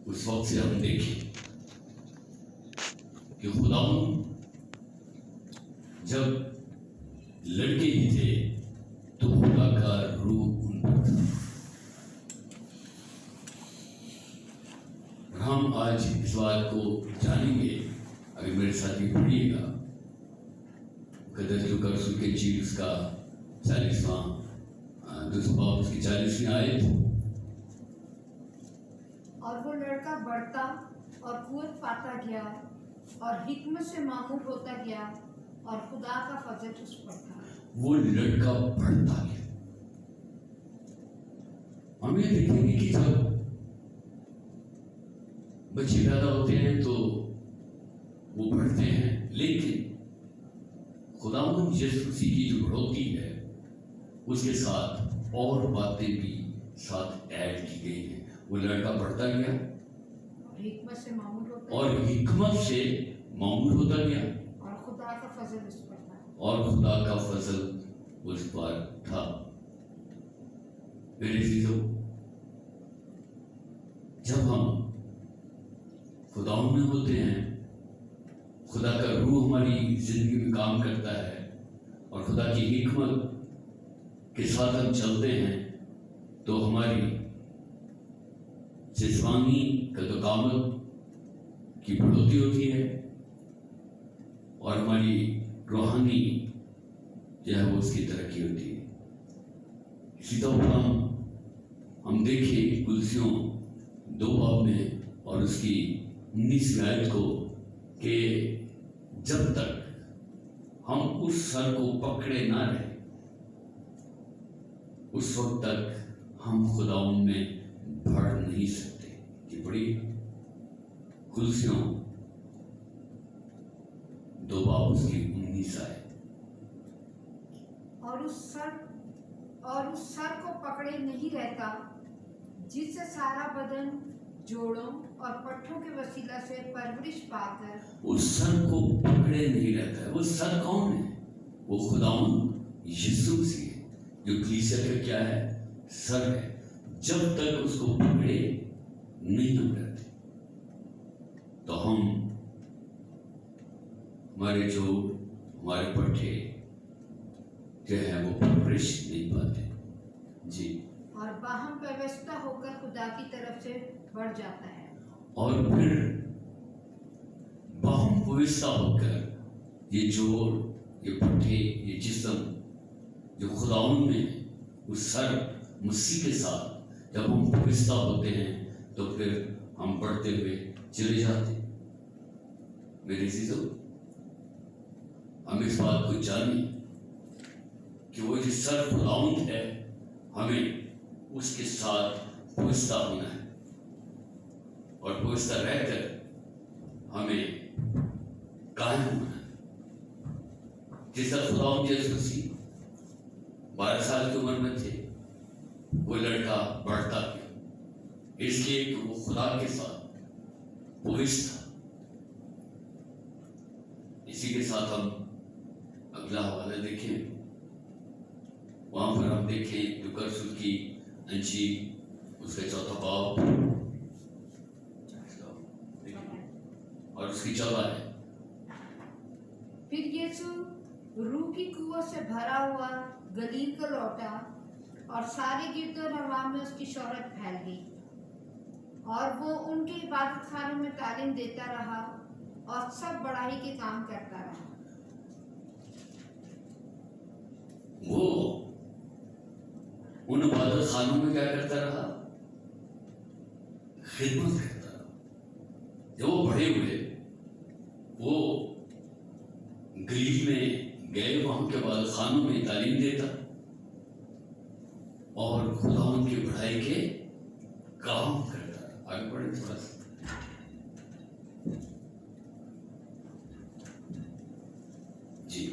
اس وقت سے ہم دیکھیں کہ خداوند جب لڑکے ہی تھے تو خدا کا روح ان پر تھا. ہم آج اس بات کو جانیں گے. اگر میرے ساتھ ہی پڑھیے گا قدر کا رسول کے چیز اس کا 40واں دوسرا باب اس کی 40ویں آیت. اور وہ لڑکا بڑھتا اور قوت پاتا گیا اور حکمت سے معمور ہوتا گیا اور خدا کا فضل اس پر تھا. وہ لڑکا بڑھتا گیا. ہم یہ دیکھیں گے کہ جب بچے پیدا ہوتے ہیں تو وہ بڑھتے ہیں، لیکن خداوند یسوع مسیح کی جو بڑھوتی ہے اس کے ساتھ اور باتیں بھی ساتھ ایڈ کی گئی ہیں. وہ لڑکا بڑھتا گیا اور حکمت سے معمور ہوتا اور حکمت سے معمور ہوتا گیا اور خدا کا فضل اس پر تھا. اور خدا کا فضل اس پر تھا. میرے عزیزو، جب ہم خداوند میں ہوتے ہیں، خدا کا روح ہماری زندگی میں کام کرتا ہے اور خدا کی حکمت کے ساتھ ہم چلتے ہیں تو ہماری جسمانی قد و قامت کی بڑھوتی ہوتی ہے اور ہماری روحانی جو ہے وہ اس کی ترقی ہوتی ہے. اسی طرح ہم دیکھیں کلسیوں 2 باب میں اور اس کی 19ویں آیت کو کہ جب تک ہم اس سر کو پکڑے نہ رہیں اس وقت تک ہم خداوند میں بڑھ نہیں سکتے. یہ بڑی کلسیوں 2 باب اس کی 19 آیت. اور اس سر کو پکڑے نہیں رہتا جس سے سارا بدن جوڑوں اور پٹھوں کے وسیلہ سے پرورش پا کر اس سر کو پکڑے نہیں رہتا ہے. وہ سر کون ہے؟ وہ خداوند یسوع مسیح ہے جو کلیسیا کا کیا ہے؟ سر ہے. جب تک اس کو پکڑے نہیں ہم رہتے تو ہمارے جوڑ ہمارے پٹھے جو ہے وہ پرورش نہیں پاتے. جی. اور باہم پیوستہ ہو کر خدا کی طرف سے بڑھ جاتا ہے. اور پھر باہم پیوستہ ہو کر یہ جوڑ، یہ پٹھے، یہ جسم جو خداوند میں اس سر مسیح کے ساتھ جب ہم پیوستہ ہوتے ہیں تو پھر ہم بڑھتے ہوئے چلے جاتے. میرے عزیزو، ہم اس بات کو جانیں کہ وہ جو سر خداوند ہے ہمیں اس کے ساتھ پیوستہ ہونا ہے اور پیوستہ رہ کر ہمیں قائم ہونا ہے. جس طرح خداوند یسوع مسیح 12 سال کی عمر میں تھے وہ لڑکا بڑھتا گیا اس لیے کہ وہ خدا کے ساتھ پیوست تھا. اسی کے ساتھ ہم اگلا حوالہ دیکھیں. وہاں پر ہم دیکھیں لوکا رسول کی انجیل اس کا 4واں باب اور اس کی 14 ہے. پھر یسوع روح کی قوت سے بھرا ہوا گلیل کو لوٹا اور سارے گرد و نواح میں اس کی شہرت پھیل گئی اور وہ ان کے عبادت خانوں میں تعلیم دیتا رہا اور سب بڑائی کے کام کرتا رہا. وہ ان عبادت خانوں میں کیا کرتا رہا؟ خدمت کرتا رہا. جب وہ بڑے ہوئے وہ گلیل میں گئے، وہاں کے عبادت خانوں میں تعلیم دیتا اور خداوند کی بڑائی کے کام کرتا. آگے پڑھیں تھوڑا سا. جی.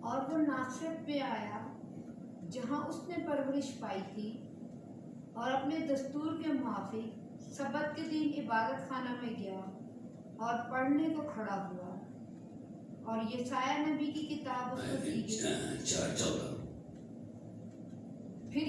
اور وہ ناصرت میں آیا جہاں اس نے پرورش پائی تھی اور اپنے دستور کے موافق سبت کے دن عبادت خانہ میں گیا اور پڑھنے کو کھڑا ہوا اور یسایہ نبی کی کتاب اس کو دی گئی. پھر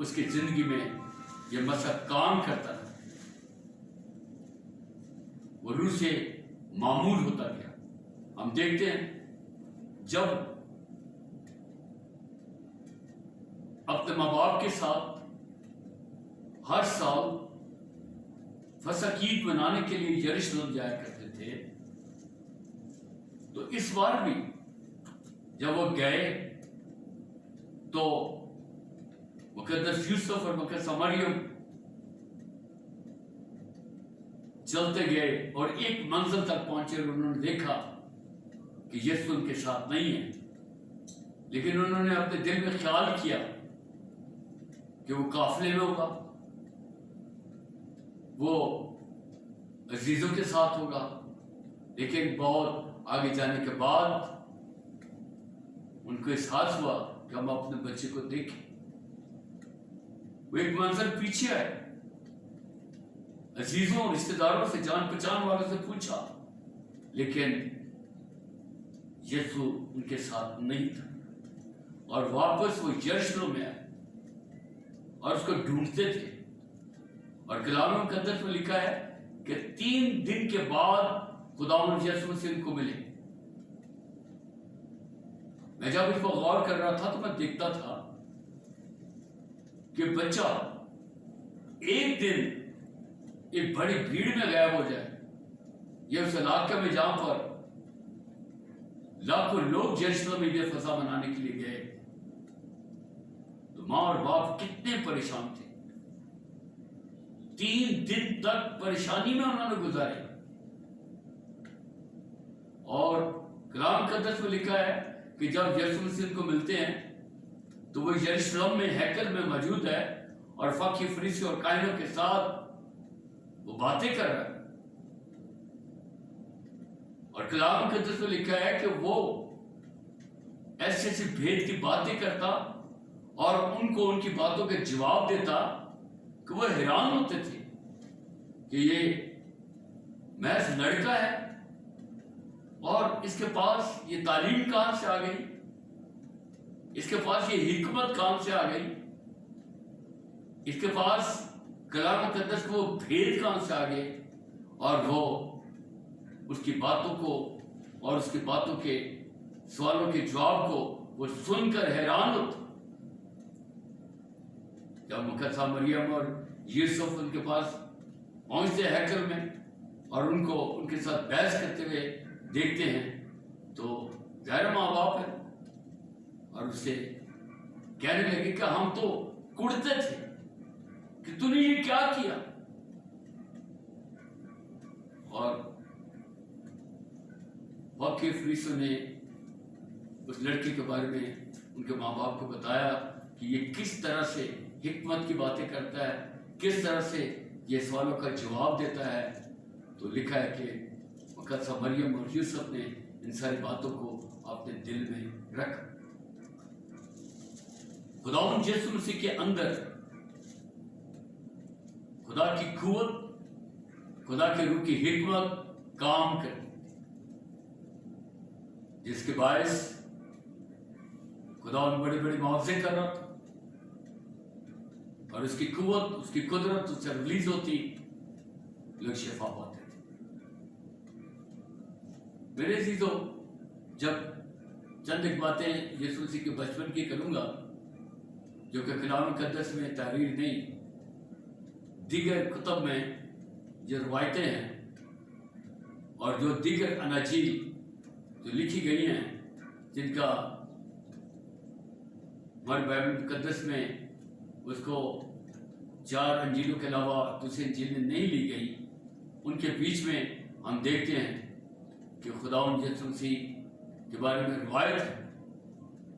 اس کی زندگی میں یہ مسئلہ کام کرتا رہا، وہ روح سے معمول ہوتا گیا۔ ہم دیکھتے ہیں جب اپنے ماں باپ کے ساتھ ہر سال فسح عید منانے کے لیے یروشلم جایا کرتے تھے، تو اس بار بھی جب وہ گئے تو مقدس یوسف اور مقدسہ مریم چلتے گئے اور ایک منزل تک پہنچے اور انہوں نے دیکھا کہ یسوع ان کے ساتھ نہیں ہے، لیکن انہوں نے اپنے دل میں خیال کیا کہ وہ قافلے میں ہوگا، وہ عزیزوں کے ساتھ ہوگا، لیکن بہت آگے جانے کے بعد ان کو احساس ہوا کہ ہم اپنے بچے کو دیکھیں۔ وہ ایک منظر پیچھے آئے، عزیزوں رشتہ داروں سے جان پہچان والوں سے پوچھا، لیکن یسوع ان کے ساتھ نہیں تھا، اور واپس وہ یروشلم میں آئے اور اس کو ڈھونڈتے تھے، اور کلام مقدس میں لکھا ہے کہ 3 دن کے بعد خداوند یسوع سے ان کو ملے۔ میں جب اس پر غور کر رہا تھا تو میں دیکھتا تھا کہ بچہ ایک دن ایک بڑی بھیڑ میں غائب ہو جائے، یہ اس علاقے میں جہاں پر لاکھوں لوگ یروشلم میں یہ فسح منانے کے لیے گئے، تو ماں اور باپ کتنے پریشان تھے۔ 3 دن تک پریشانی میں انہوں نے گزارے، اور کلام مقدس میں لکھا ہے کہ جب یسوع مسیح کو ملتے ہیں تو وہ یروشلم میں ہیکل میں موجود ہے اور فقی فریسی اور کاہنوں کے ساتھ وہ باتیں کر رہا ہے، اور کلام مقدس میں لکھا ہے کہ وہ ایسے ایسے بھید کی باتیں کرتا اور ان کو ان کی باتوں کے جواب دیتا کہ وہ حیران ہوتے تھے کہ یہ محض لڑکا ہے اور اس کے پاس یہ تعلیم کہاں سے آ گئی، اس کے پاس یہ حکمت کہاں سے آ گئی، اس کے پاس کلام مقدس کو وہ بھید کہاں سے آ گئے، اور وہ اس کی باتوں کو اور اس کی باتوں کے سوالوں کے جواب کو وہ سن کر حیران ہوتے۔ جب مقدسہ مریم اور یوسف ان کے پاس پہنچتے ہیکل میں اور ان کو ان کے ساتھ بحث کرتے ہوئے دیکھتے ہیں تو ظاہر ماں باپ ہے، اور اسے کہنے لگے کہ ہم تو کڑتے تھے کہ تو نے یہ کیا کیا، اور واقعی فریسیوں نے اس لڑکی کے بارے میں ان کے ماں باپ کو بتایا کہ یہ کس طرح سے حکمت کی باتیں کرتا ہے، کس طرح سے یہ سوالوں کا جواب دیتا ہے۔ تو لکھا ہے کہ مقدسہ مریم اور یوسف نے ان ساری باتوں کو اپنے دل میں رکھا۔ خداوند یسوع مسیح کے اندر خدا کی قوت، خدا کے روح کی حکمت کام کرتی، جس کے باعث خداوند بڑے بڑے معجزے کر رہا تھا، اور اس کی قوت، اس کی قدرت اس سے ریلیز ہوتی، لوگ شفا پاتے تھے۔ میرے عزیزو، جب چند ایک باتیں یسوع مسیح کے بچپن کی کروں گا جو کہ کلام مقدس میں تحریر نہیں، دیگر کتب میں جو روایتیں ہیں اور جو دیگر اناجیل جو لکھی گئی ہیں، جن کا ہمارے بائبل مقدس میں اس کو 4 انجیلوں کے علاوہ دوسری انجیل میں نہیں لی گئی، ان کے بیچ میں ہم دیکھتے ہیں کہ خداوند یسوع مسیح کے بارے میں روایت ہے،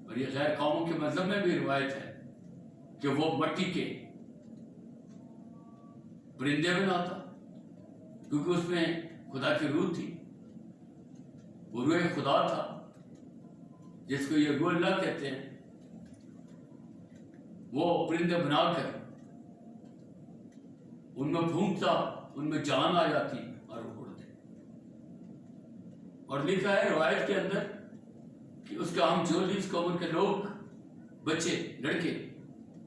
اور یہ غیر قوموں کے مذہب میں بھی روایت ہے کہ وہ مٹی کے پرندے بناتا، کیونکہ اس میں خدا کی روح تھی، وہ روح خدا تھا جس کو یہ روح اللہ کہتے ہیں۔ وہ پرندے بنا کر ان میں پھونکتا، ان میں جان آ جاتی اور وہ اڑتے، اور لکھا ہے روایت کے اندر کہ اس کا ہم جو اس عمر کے لوگ، بچے، لڑکے